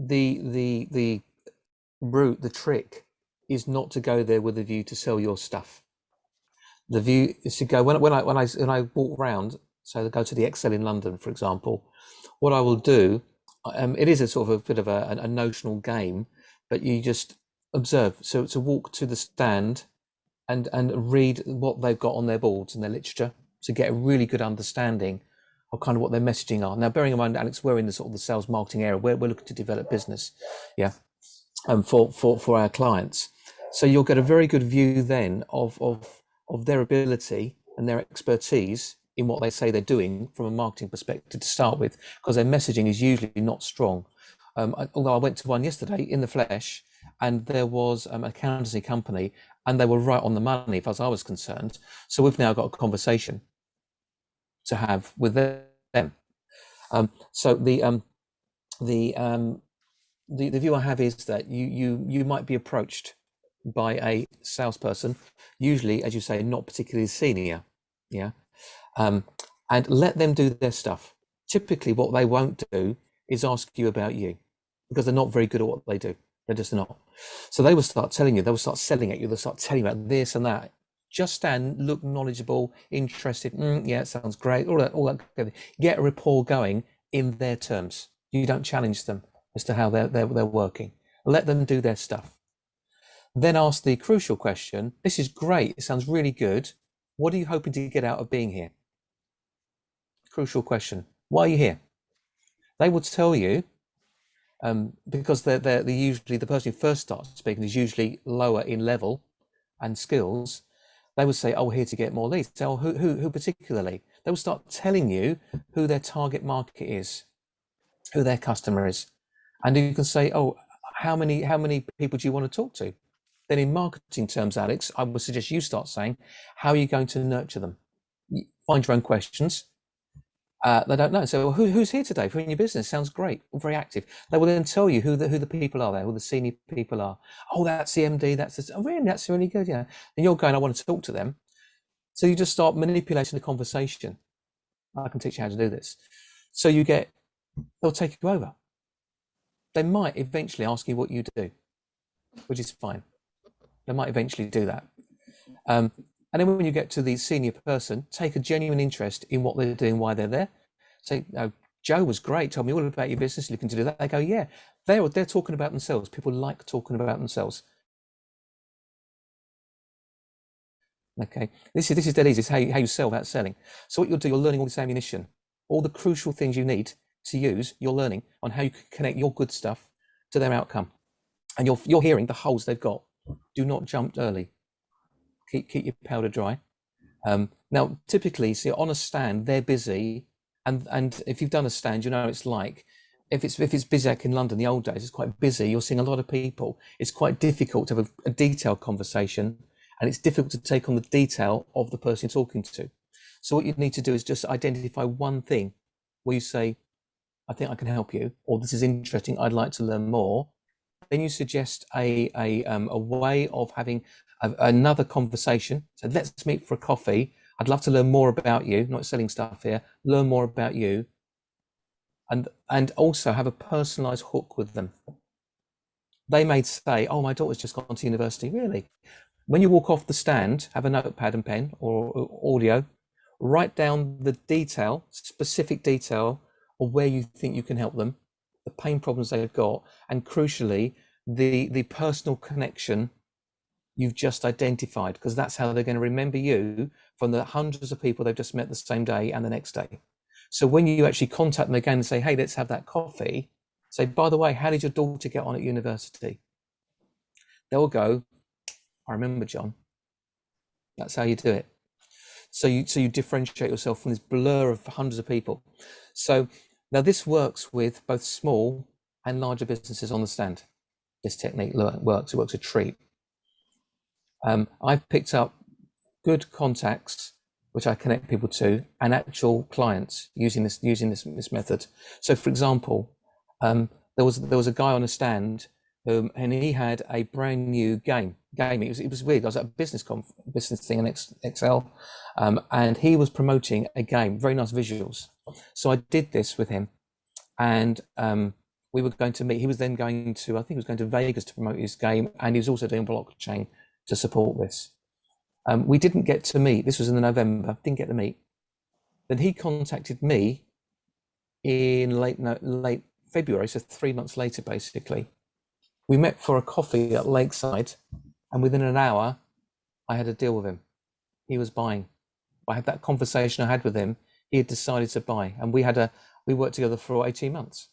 the route, the trick is not to go there with a view to sell your stuff. The view is to go when I walk around. So I go to the Excel in London, for example. What I will do, it is a sort of a bit of a notional game, but you just observe. So to walk to the stand and read what they've got on their boards and their literature to get a really good understanding of kind of what their messaging are. Now, bearing in mind, Alex, we're in the sort of the sales marketing area. We're looking to develop business, yeah, for our clients. So you'll get a very good view then of their ability and their expertise in what they say they're doing from a marketing perspective to start with, because their messaging is usually not strong. Although I went to one yesterday in the flesh, and there was an accountancy company, and they were right on the money as far as I was concerned. So we've now got a conversation to have with them. So the view I have is that you might be approached by a salesperson, usually, as you say, not particularly senior, yeah, and let them do their stuff. Typically, what they won't do is ask you about you, because they're not very good at what they do. They're just not. So they will start telling you, they will start selling at you, they'll start telling you about this and that. Just stand, look knowledgeable, interested. Yeah, it sounds great. All that. Get a rapport going in their terms. You don't challenge them as to how they're working. Let them do their stuff. Then ask the crucial question. This is great. It sounds really good. What are you hoping to get out of being here? Crucial question. Why are you here? They will tell you, because they're usually, the person who first starts speaking is usually lower in level and skills. They would say, "Oh, here to get more leads." So, who particularly? They will start telling you who their target market is, who their customer is, and you can say, "Oh, how many people do you want to talk to?" Then, in marketing terms, Alex, I would suggest you start saying, "How are you going to nurture them?" Find your own questions. They don't know. So, well, who's here today for your business? Sounds great. Very active. They will then tell you who the people are there, who the senior people are. Oh, that's the MD. That's really good. Yeah. And you're going, I want to talk to them. So you just start manipulating the conversation. I can teach you how to do this. So they'll take you over. They might eventually ask you what you do, which is fine. They might eventually do that. And then when you get to the senior person, take a genuine interest in what they're doing, why they're there. Say, oh, Joe was great, told me all about your business, looking to do that. They go, yeah, they're talking about themselves. People like talking about themselves. Okay, this is dead easy. It's how you sell without selling. So what you'll do, you're learning all this ammunition, all the crucial things you need to use. You're learning on how you can connect your good stuff to their outcome, and you're hearing the holes they've got. Do not jump early. Keep your powder dry. Now, typically, see, on a stand, they're busy, and if you've done a stand, you know it's like. If it's busy like in London, the old days, it's quite busy. You're seeing a lot of people. It's quite difficult to have a detailed conversation, and it's difficult to take on the detail of the person you're talking to. So what you need to do is just identify one thing where you say, "I think I can help you," or "This is interesting. I'd like to learn more." Then you suggest a way of having another conversation. So let's meet for a coffee. I'd love to learn more about you. Not selling stuff here. Learn more about you, and also have a personalised hook with them. They may say, "Oh, my daughter's just gone to university." Really? When you walk off the stand, have a notepad and pen or audio. Write down the detail, specific detail of where you think you can help them, the pain problems they've got, and crucially, the personal connection you've just identified, because that's how they're going to remember you from the hundreds of people they've just met the same day and the next day. So when you actually contact them again and say, "Hey, let's have that coffee," say, "By the way, how did your daughter get on at university?" They'll go, "I remember, John." That's how you do it. So you differentiate yourself from this blur of hundreds of people. So now this works with both small and larger businesses on the stand. This technique works. It works a treat. I've picked up good contacts which I connect people to, and actual clients using this method. So, for example, there was a guy on a stand, and he had a brand new game. It was weird. I was at a business thing in Excel, and he was promoting a game. Very nice visuals. So I did this with him, and We were going to meet. He was then going to, I think he was going to Vegas to promote his game, and he was also doing blockchain to support this. We didn't get to meet. This was in the November. Didn't get to meet. Then he contacted me in late February, so 3 months later, basically. We met for a coffee at Lakeside, and within an hour, I had a deal with him. He was buying. I had that conversation I had with him. He had decided to buy, and we worked together for 18 months.